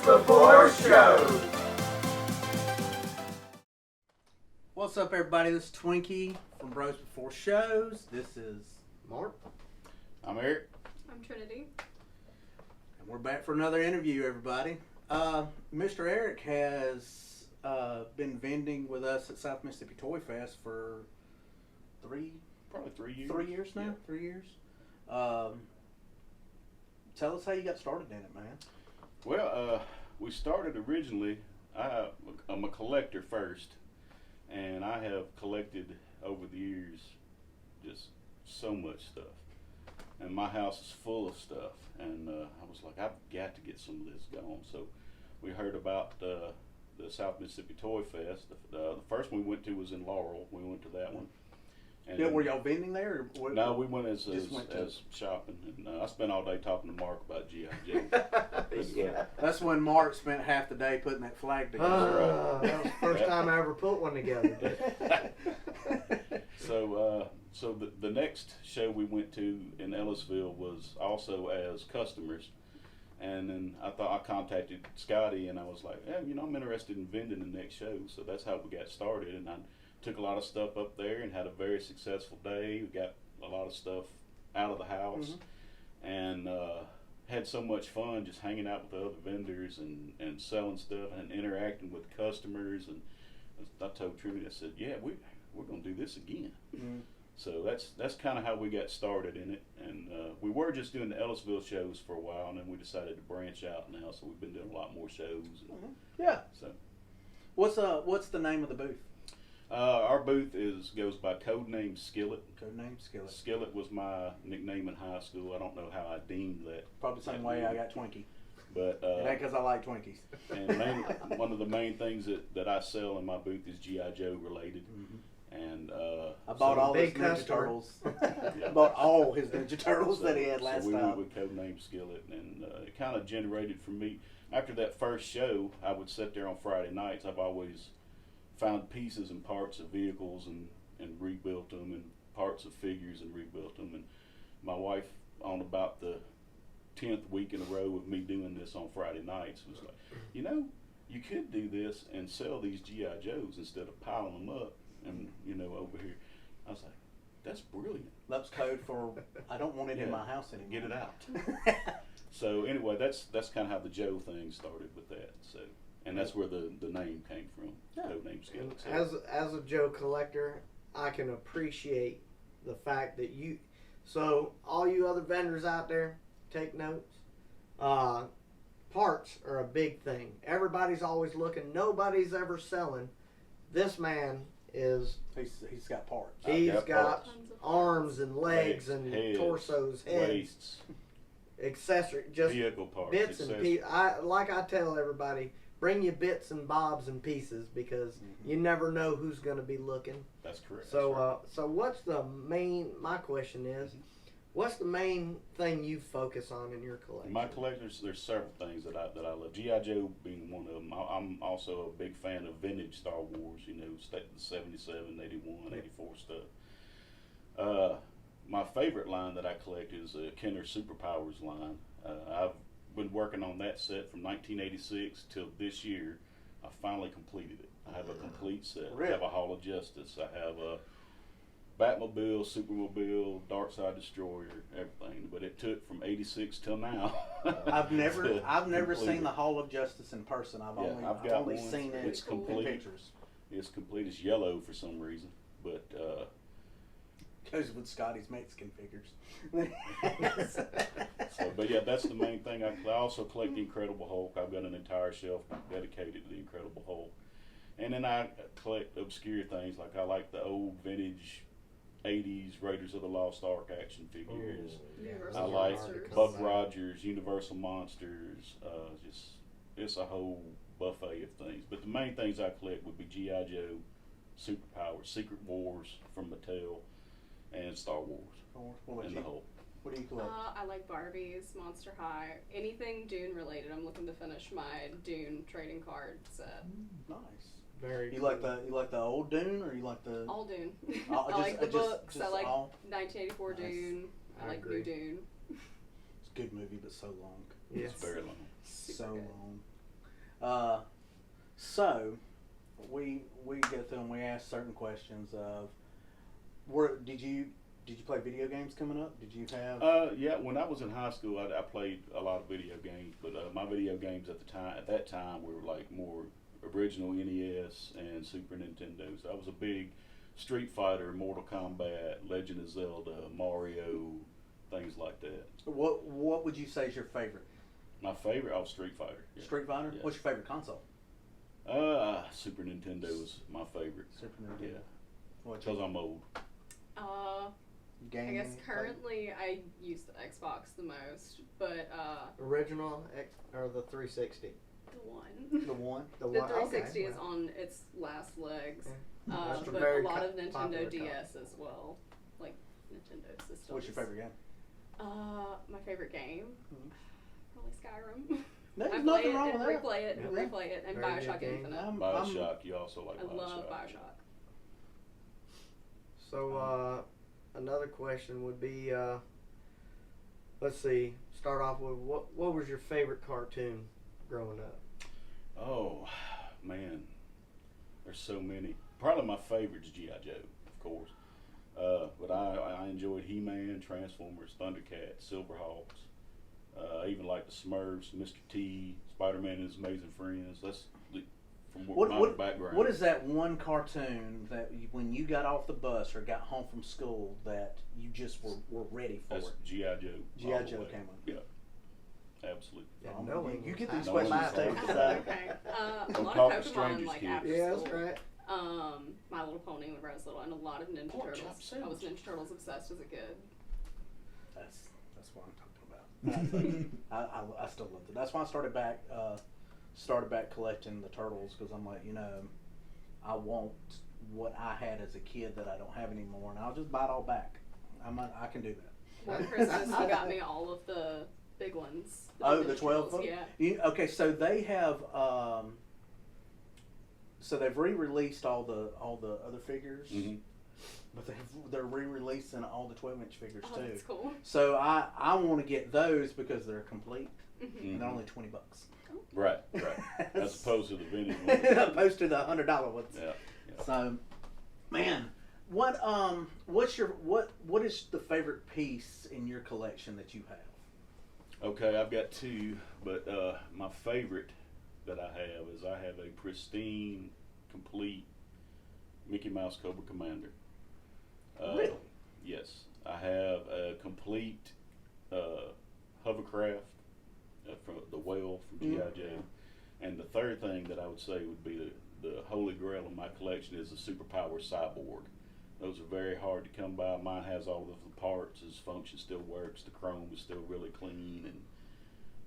Before Shows. What's up, everybody? This is Twinkie from Bros Before Shows. This is Mark. I'm Eric. I'm Trinity. And we're back for another interview, everybody. Mr. Eric has been vending with us at South Mississippi Toy Fest for Probably 3 years. 3 years now? Yeah. 3 years. Tell us how you got started in it, man. Well, we started originally, I'm a collector first, and I have collected over the years just so much stuff. And my house is full of stuff, and I was like, I've got to get some of this going. So we heard about the South Mississippi Toy Fest. The first one we went to was in Laurel. We went to that one. And Yeah, were y'all vending there? Or what? No, we went as shopping, and I spent all day talking to Mark about G.I. Joe. Yeah, that's when Mark spent half the day putting that flag together. That was the first time I ever put one together. So the next show we went to in Ellisville was also as customers, and then I contacted Scotty, and I was like, yeah, I'm interested in vending the next show. So that's how we got started, and I took a lot of stuff up there and had a very successful day. We got a lot of stuff out of the house, and had so much fun just hanging out with the other vendors and selling stuff and interacting with customers. And I told Trinity, I said, yeah, we're going to do this again. Mm-hmm. So that's kind of how we got started in it. And we were just doing the Ellisville shows for a while, and then we decided to branch out now. So we've been doing a lot more shows. And Yeah. So what's the name of the booth? Our booth goes by CODENAME SKILLET. CODENAME Skillet. Skillet was my nickname in high school. I don't know how I deemed that. Probably the same way I got Twinkie. But That because I like Twinkies. and one of the main things that I sell in my booth is G.I. Joe related. And I bought all his big Ninja customer. Turtles. I bought all his Ninja Turtles that he had last so we time. went with CODENAME Skillet, and it kind of generated for me. After that first show, I would sit there on Friday nights. I've always found pieces and parts of vehicles and rebuilt them, and parts of figures and rebuilt them. And my wife, on about the 10th week in a row of me doing this on Friday nights, was like, you could do this and sell these G.I. Joes instead of piling them up and over here. I was like, that's brilliant. That's code for I don't want it in my house anymore. Get it out. So anyway, that's kind of how the Joe thing started with that. So. And that's where the name came from, CODENAME Skillet. As a Joe collector, I can appreciate the fact that so all you other vendors out there, take notes. Parts are a big thing. Everybody's always looking. Nobody's ever selling. This man is. He's got parts. He's got parts. arms and legs and heads, torsos, heads, waists, accessory, just vehicle parts, bits and pieces. I tell everybody, bring your bits and bobs and pieces because you never know who's going to be looking. That's correct. So, that's right. so what's the main? My question is, what's the main thing you focus on in your collection? In my collection, there's several things that I love. G.I. Joe being one of them. I'm also a big fan of vintage Star Wars. The 77, 81, 84 stuff. My favorite line that I collect is Kenner Superpowers line. I've been working on that set from 1986 till this year. I finally completed it. I have a complete set. Really? I have a Hall of Justice. I have a Batmobile, Supermobile, Darkseid Destroyer, everything. But it took from 86 till now. I've never complete seen it. the Hall of Justice in person. I've got only one. seen it It's complete. in pictures. It's complete. It's yellow for some reason, but Goes with Scotty's Mexican figures. but yeah, that's the main thing. I also collect the Incredible Hulk. I've got an entire shelf dedicated to the Incredible Hulk. And then I collect obscure things, like I like the old vintage 80s Raiders of the Lost Ark action figures. I like Buck Rogers, Universal Monsters. It's a whole buffet of things. But the main things I collect would be G.I. Joe, Superpower, Secret Wars from Mattel, and Star Wars, and the Hulk. What do you collect? I like Barbies, Monster High, anything Dune related. I'm looking to finish my Dune trading card set. Nice. Very. You like the old Dune, or you like the All Dune. Oh, I like the books. just I like all? 1984 Nice. Dune. I like agree. New Dune. It's a good movie, but so long. Yes. It's very long. So long. So we go through and we ask certain questions of did you play video games coming up? Did you have? Yeah, when I was in high school, I played a lot of video games, but my video games at that time were like more original NES and Super Nintendo. So I was a big Street Fighter, Mortal Kombat, Legend of Zelda, Mario, things like that. What would you say is your favorite? My favorite, Street Fighter. Yeah. Street Fighter. Yeah. What's your favorite console? Super Nintendo was my favorite. Super Nintendo. Yeah, because I'm old. Gaming, I guess currently I use the Xbox the most, but Original or the 360? the one. The one. The 360 is on its last legs, That's but very a lot of Nintendo popular DS as well, like Nintendo systems. What's your favorite game? My favorite game, Mhm. probably Skyrim. There's I play nothing it wrong and with that. replay it and Yeah. replay it, and Very good Bioshock game. Infinite. Bioshock, you also like I Bioshock. love Bioshock. So another question would be, let's see, start off with what was your favorite cartoon growing up? Oh, man. There's so many. Probably my favorite is G.I. Joe, of course. But I enjoyed He-Man, Transformers, Thundercats, Silverhawks. I even like the Smurfs, Mr. T, Spider-Man and His Amazing Friends. That's from my background. What is that one cartoon that when you got off the bus or got home from school that you just were ready for? That's G.I. Joe. G.I. Joe came on. Yeah, absolutely. Yeah, Oh, knowing you was get half these the questions battle. taken. Okay. A Don't lot talk of to Pokemon, strangers, like kids. after Yeah, school. that's right. My Little Pony when I was little, and a lot of Ninja Pork chop Turtles. I sandwich. was Ninja Turtles obsessed as a kid. That's what I'm talking about. I still love it. That's why I started back collecting the turtles, because I'm like, I want what I had as a kid that I don't have anymore, and I'll just buy it all back. I can do that. One Christmas, he got me all of the big ones. Oh, Ninja the 12 Turtles, of them? yeah. Okay, so they have. So they've re-released all the other figures, Mhm. but they're re-releasing all the 12-inch figures Oh, too. that's cool. So I want to get those because they're complete Mhm. and they're only $20. Right. As opposed to the vintage ones. Opposed to the $100 ones. Yeah. So, man, what is the favorite piece in your collection that you have? Okay, I've got two, but my favorite that I have is I have a pristine, complete Mickey Mouse Cobra Commander. Really? Yes. I have a complete hovercraft from the whale from G.I. Joe. And the third thing that I would say would be the holy grail of my collection is the Superpower Cyborg. Those are very hard to come by. Mine has all of the parts. Its function still works. The chrome is still really clean,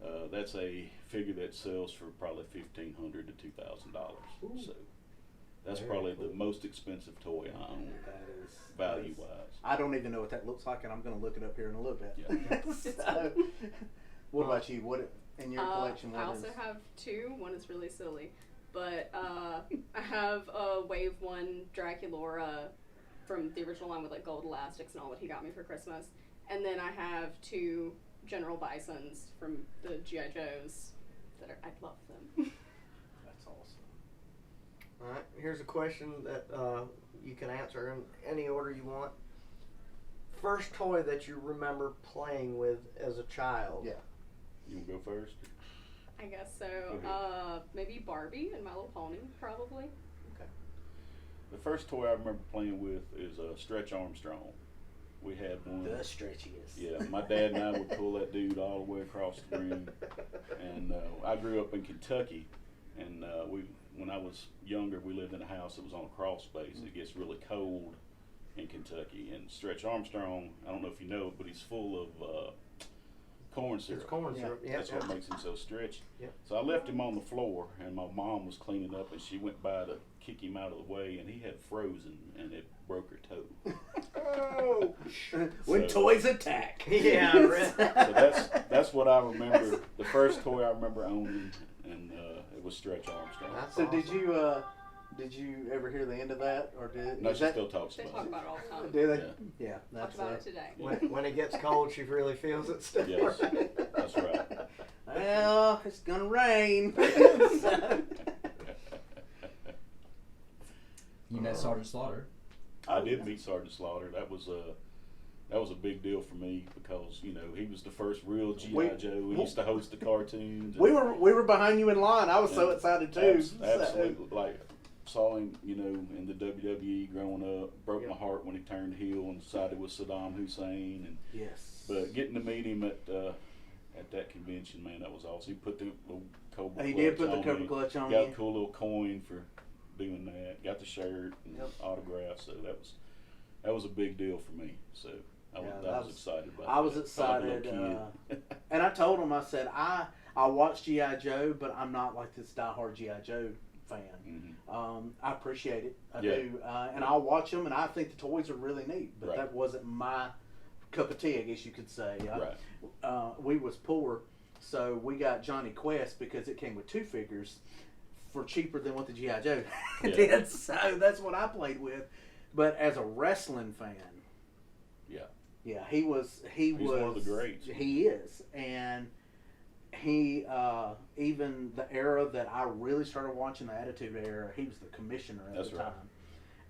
and that's a figure that sells for probably $1,500 to $2,000. So that's Very probably cool. the most expensive toy I own, That is value-wise. I don't even know what that looks like, and I'm going to look it up here in a little bit. Yeah. So, what about you? What in your collection? I What also is? have two. One is really silly, but I have a Wave 1 Draculaura from the original line with like gold elastics and all that he got me for Christmas. And then I have two General Bisons from the G.I. Joes that I love them. That's awesome. All right, here's a question that you can answer in any order you want. First toy that you remember playing with as a child? Yeah. You want to go first? I guess so. ahead. Maybe Barbie and My Little Pony, probably. The first toy I remember playing with is Stretch Armstrong. We had one. The stretchiest. Yeah, my dad and I would pull that dude all the way across the room. And I grew up in Kentucky, and when I was younger, we lived in a house that was on a crawl space. It gets really cold in Kentucky, and Stretch Armstrong, I don't know if you know, but he's full of corn syrup. It's corn syrup. Yeah. That's what makes him so stretchy. Yep. So I left him on the floor, and my mom was cleaning up, and she went by to kick him out of the way, and he had frozen, and it broke her toe. Oh! When So- toys attack. Yeah, So that's what I remember. The first toy I remember owning, and it was Stretch Armstrong. That's So awesome. Did you ever hear the end of that, or did? No, is she that, still talks They about talk it. about it all the time. do they? Yeah. Yeah, Talked that's about it today. When it gets cold, she really feels it still. Yes, that's right. Well, it's gonna rain. You met Sgt Slaughter. I did meet Sgt Slaughter. That was a big deal for me because he was the first real G.I. Joe. We used to host the cartoons. we were behind you in line. I was so Yeah. excited too. Absolutely, like saw him, in the WWE growing up. Broke my heart when he turned heel and sided with Saddam Hussein. And Yes. but getting to meet him at that convention, man, that was awesome. He put the little cobra He clutch did put the on cobra me. clutch on Got you. a cool little coin for doing that. Got the shirt and Yep. autograph. So that was a big deal for me. So I was excited about I was that. excited, Felt like a little kid. and I told him, I said, I watch G.I. Joe, but I'm not like this diehard G.I. Joe fan. Mhm. I appreciate it. I Yeah. do. And I'll watch them, and I think the toys are really neat, but Right. that wasn't my cup of tea, I guess you could say. Right. We was poor, so we got Johnny Quest because it came with 2 figures for cheaper than what the G.I. Joe Yeah. did. So that's what I played with. But as a wrestling fan, yeah, he was one of the greats. He is, and he even the era that I really started watching, the Attitude Era, he was the commissioner at That's the right. time.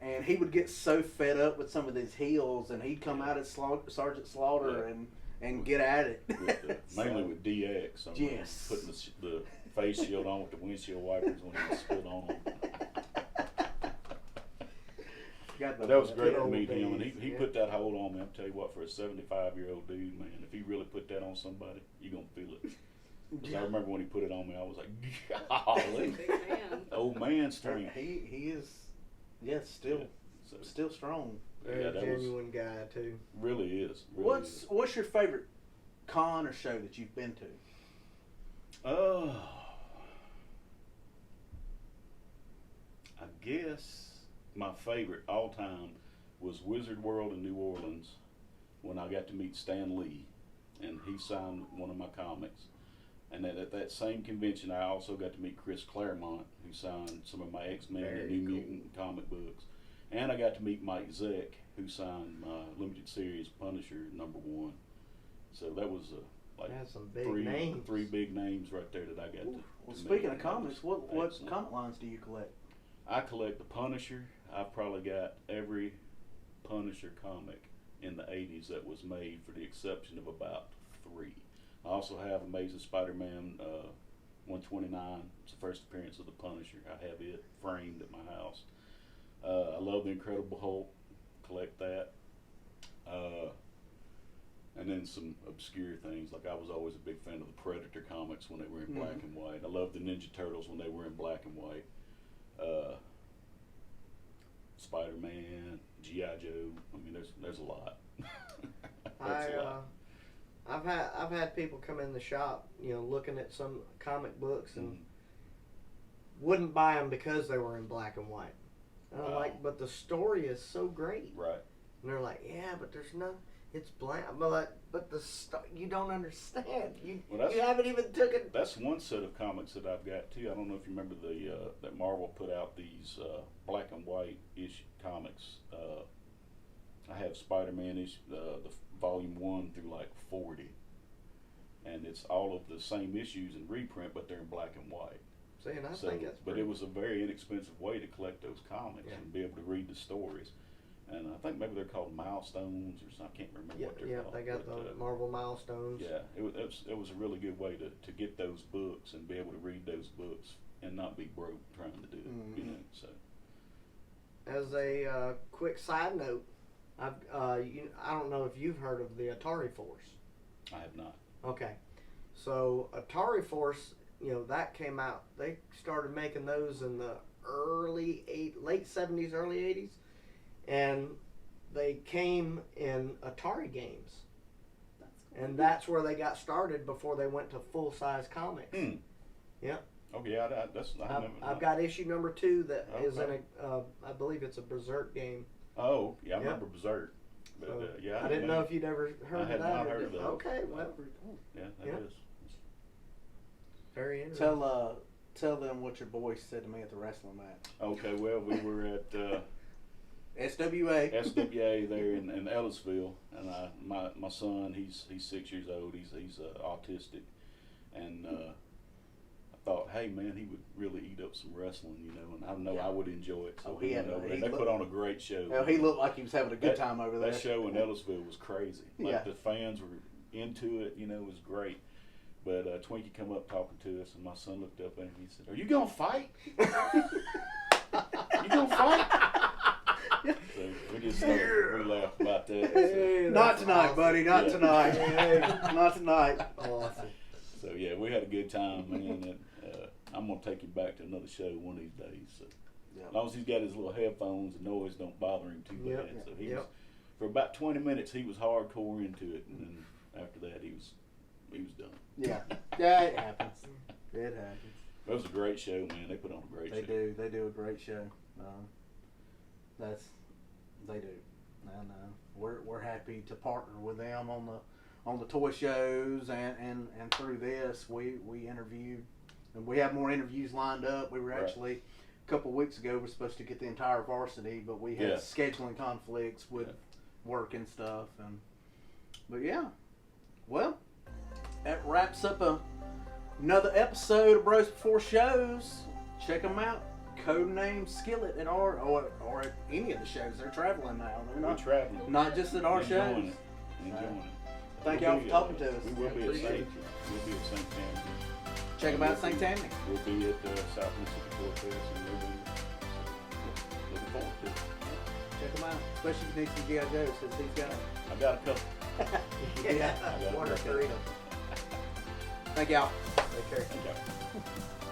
And he would get so fed up with some of these heels, and he'd come out at Sergeant Slaughter and get at it. Mainly with DX. Yes. Putting the face shield on with the windshield wipers when he stood on them. But that was great to old meet him, and days, he yeah. put that hold on me. I'll tell you what, for a 75-year-old dude, man, if he really put that on somebody, you're going to feel it. 'Cause I remember when he put it on me, I was like, golly. Big man. Old man strength. He is, yes, still So, still strong. Very Yeah, that was- genuine guy too. really is. Really is. What's your favorite con or show that you've been to? I guess my favorite all time was Wizard World in New Orleans when I got to meet Stan Lee, and he signed one of my comics. And then at that same convention, I also got to meet Chris Claremont, who signed some of my X-Men and Very New cool. Mutant comic books. And I got to meet Mike Zeck, who signed my limited series Punisher #1. So that was like That's some big three names. big names right there that I got to. Well, to speaking meet. of comics, what Excellent. comic lines do you collect? I collect the Punisher. I've probably got every Punisher comic in the 80s that was made, for the exception of about 3. I also have Amazing Spider-Man 129. It's the first appearance of the Punisher. I have it framed at my house. I love the Incredible Hulk. Collect that. And then some obscure things, like I was always a big fan of the Predator comics when they were in black and white. I loved the Ninja Turtles when they were in black and white. Spider-Man, G.I. Joe. I mean, there's a lot. That's a lot. I've had people come in the shop, looking at some comic books and wouldn't buy them because they were in black and white. And I'm Wow. like, but the story is so great. Right. And they're like, yeah, but there's no, it's blank. But you don't understand. You haven't even took it. That's one set of comics that I've got too. I don't know if you remember that Marvel put out these black and white issue comics. I have Spider-Man the volume 1 through like 40, and it's all of the same issues in reprint, but they're in black and white. See, and I So, think that's but pretty, it was a very inexpensive way to collect those comics Yeah. and be able to read the stories. And I think maybe they're called milestones or something. I can't remember what they're called. they got but, the Marvel milestones. yeah, it was a really good way to get those books and be able to read those books and not be broke trying to do it. Mhm. So As a quick side note, I don't know if you've heard of the Atari Force. I have not. Okay, so Atari Force, that came out. They started making those in the late 70s, early 80s, and they came in Atari games, That's cool. and that's where they got started before they went to full size comics. Yep. Oh yeah, I've got issue number 2 that is in Okay. I believe it's a Berserk game. Oh yeah, I Yep. remember Berserk. But So, yeah, I didn't know if you'd ever heard I of had that. not or heard did- of those. Okay, well, Yeah, that Yeah. is. very interesting. Tell tell them what your boy said to me at the wrestling match. Okay, well, we were at SWA. SWA there in Ellisville, and my son, he's 6 years old. He's autistic, and I thought, hey man, he would really eat up some wrestling, and I know I would enjoy it. So Oh, he had went over there. he They looked- put on a great show. Hell, he looked like he was having a good That- time over there. That show in Ellisville was crazy. Like Yeah. the fans were into it, it was great. But Twinkie come up talking to us, and my son looked up at him and he said, "Are you gonna fight? You gonna fight?" So we just we laughed about that. So, Not tonight, buddy. Not Yeah. tonight. Not tonight. Awesome. so yeah, we had a good time, man. And, I'm gonna take him back to another show one of these days. So Yep. as long as he's got his little headphones, the noise don't bother him too bad. Yep. So he Yep. was, for about 20 minutes, he was hardcore into it, and then after that, he was done. Yeah. Yeah, it happens. It happens. It was a great show, man. They put on a great They show. do. They do a great show. They do. And we're happy to partner with them on the toy shows and through this we interviewed, and we have more interviews lined up. We were Right. actually a couple of weeks ago we're supposed to get the entire varsity, but we had Yeah. scheduling conflicts with Yeah. work and stuff. But yeah, well, that wraps up another episode of Bros Before Shows. Check them out. Codename Skillet at our or at any of the shows. They're traveling now. They're We're not traveling. not just at our Enjoying shows. it. Enjoying it. Thank We'll y'all be, for talking to us. We will be at Appreciate St. We'll be at St. Tammany. Check them out at St. Tammany. We'll be at South Mississippi Toy Fest and we'll be looking forward to it. Check them out. Especially if you need some G.I. Joes, because he's got them. I got a couple. Yeah. I got a One or couple. three. Thank y'all. Take care. Thank y'all.